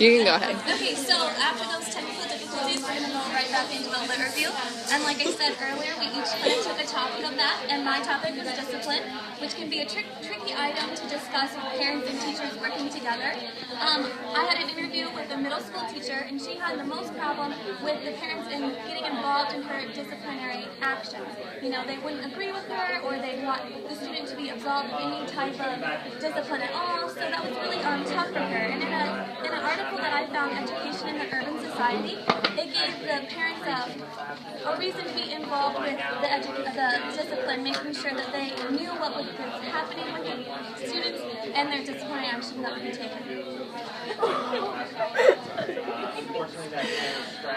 You can go ahead. Okay, so after those technical difficulties, we're going to go right back into the lit review. And like I said earlier, we each kind of took a topic of that, and my topic was discipline, which can be a tricky item to discuss with parents and teachers working together. I had an interview with a middle school teacher, and she had the most problem with the parents in getting involved in her disciplinary actions. You know, they wouldn't agree with her, or they want the student to be absolved of any type of discipline at all, so that was really tough for her. And in an article that I found, Education in the Urban Society, it gave the parents a reason to be involved with the discipline, making sure that they knew what was happening with the students and their disciplinary action that would be taken.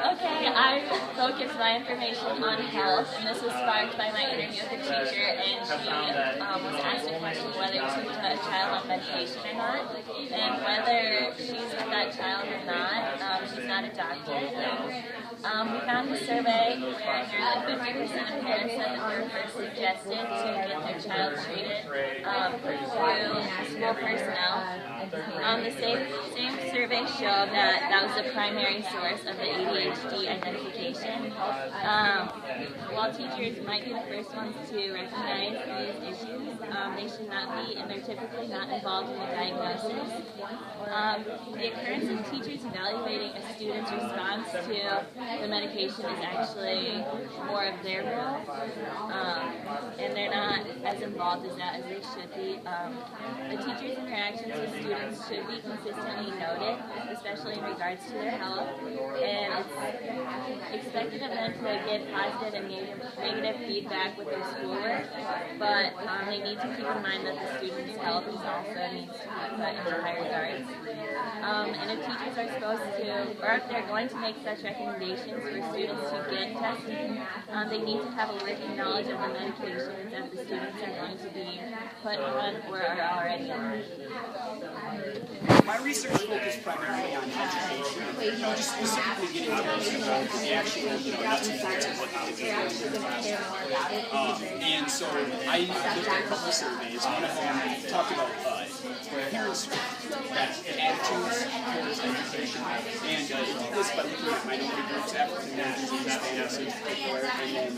Okay, I focused my information on health, and this was sparked by my interview with the teacher, and she was asked a question whether to put a child on medication or not, and whether she's with that child or not. She's not a doctor. We found a survey where nearly 50% of parents said that they were first suggested to get their child treated through school personnel. The same survey showed that that was the primary source of the ADHD identification. While teachers might be the first ones to recognize these issues, they should not be, and they're typically not involved in the diagnosis. The occurrence of teachers evaluating a student's response to the medication is actually more of their role, and they're not as involved as that as they should be. The teacher's interactions with students should be consistently noted, especially in regards to their health, and it's expected of them to give positive and negative feedback with their schoolwork, but they need to keep in mind that the student's health is also needs to be put into high regards. And if teachers are supposed to, or if they're going to make such recommendations for students to get tested, they need to have a working knowledge of the medications that the students are going to be put on or are already on. My research focused primarily on education, just specifically getting into the actual, nuts and bolts of what the and so I looked at a couple of surveys. One of them talked about parents' attitudes towards education, and it did this by looking at minority groups, African Americans, and Hispanics in particular, and then,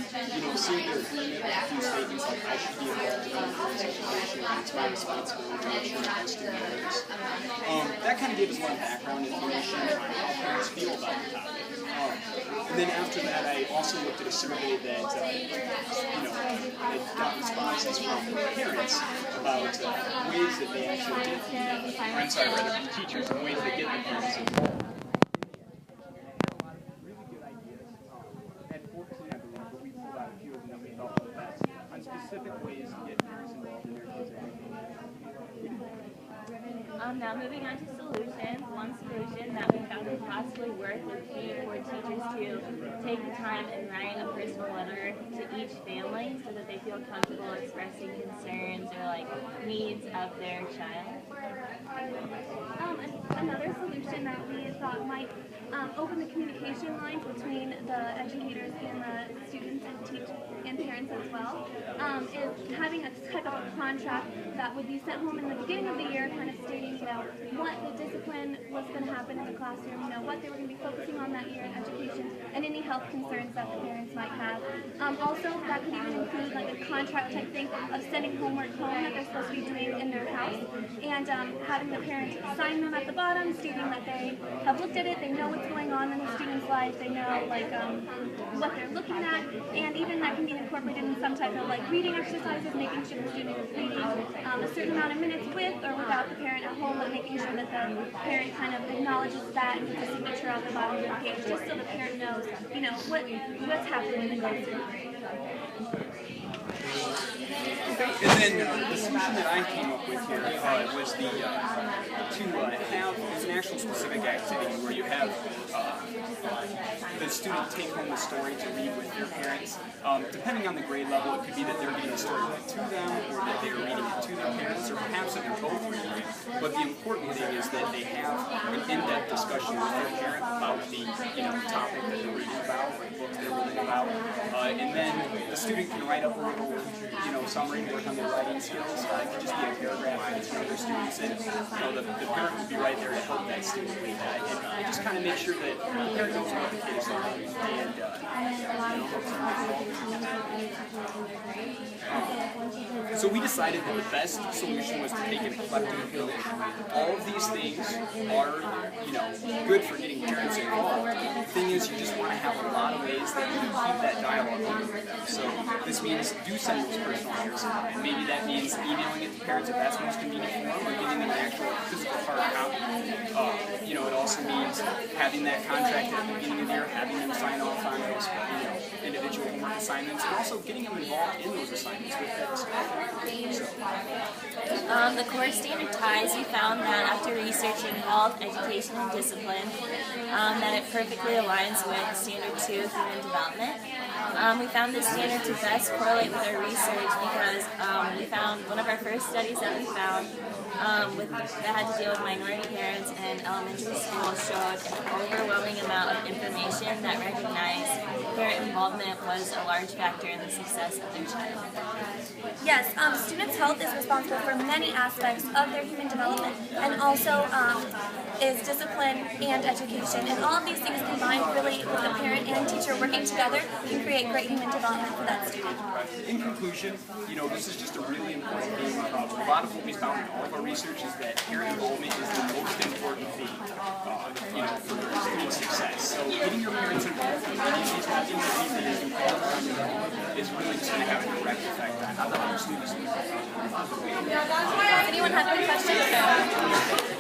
seeing their agreement with a few statements like, I should be involved in parents' education, and it's my responsibility to make sure that my student learns. That kind of gave us a lot of background information on how parents feel about the topic. And then after that, I also looked at a survey that, had got responses from parents about ways that they actually get, I'm sorry, rather from teachers, and ways they get the parents involved. Really good ideas. Had 14, I believe, but we pulled out a few of them that we thought were the best on specific ways to get parents involved in their kids' education. Now moving on to solutions, one solution that we found would possibly work would be for teachers to take the time and write a personal letter to each family so that they feel comfortable expressing concerns or needs of their child. Another solution that we thought might open the communication lines between the educators and the students and parents as well is having a type of a contract that would be sent home in the beginning of the year, kind of stating, what the discipline was going to happen in the classroom, what they were going to be focusing on that year in education, and any health concerns that the parents might have. Also, that could even include a contract type thing of sending homework home that they're supposed to be doing in their house, and having the parents sign them at the bottom, stating that they have looked at it, they know what's going on in the student's life, they know what they're looking at, and even that can be incorporated in some type of reading exercises, making sure the student is reading a certain amount of minutes with or without the parent at home, but making sure that the parent kind of acknowledges that and puts a signature on the bottom of the page, just so the parent knows, what's happening in the classroom. And then the solution that I came up with here was to have an actual specific activity where you have the student take home the story to read with their parents. Depending on the grade level, it could be that they're reading the story to them, or that they're reading it to their parents, or perhaps that they're both reading it. But the important thing is that they have an in-depth discussion with their parent about the topic that they're reading about, or the book they're reading about, and then the student can write up a little summary, work on their writing skills. It could just be a paragraph for each of their students, and the parent would be right there to help that student with that. just kind of make sure that the parent knows what the kid is doing, and so we decided that the best solution was to take an eclectic approach. All of these things are, good for getting parents involved. The thing is, you just want to have a lot of ways that you can keep that dialogue going with them. So this means do send those personal letters, and maybe that means emailing it to parents if that's most convenient for them, or getting them an actual physical hard copy. It also means having that contract at the beginning of the year, having them sign off on those, individual homework assignments, and also getting them involved in those assignments with The core standard ties, we found that after researching health, education, and discipline, that it perfectly aligns with standard 2, human development. We found this standard to best correlate with our research because we found one of our first studies that we found that had to deal with minority parents in elementary school showed an overwhelming amount of information that recognized parent involvement was a large factor in the success of their child. Yes, students' health is responsible for many aspects of their human development, and also is discipline and education. And all of these things combined, really, with the parent and teacher working together, can create great human development for that student. In conclusion, this is just a really important thing. A lot of what we found in all of our research is that parent involvement is the most important thing, for student success. So getting your parents involved in any of these things, anything is really just going to have a direct effect on how your students do. Does anyone have any questions?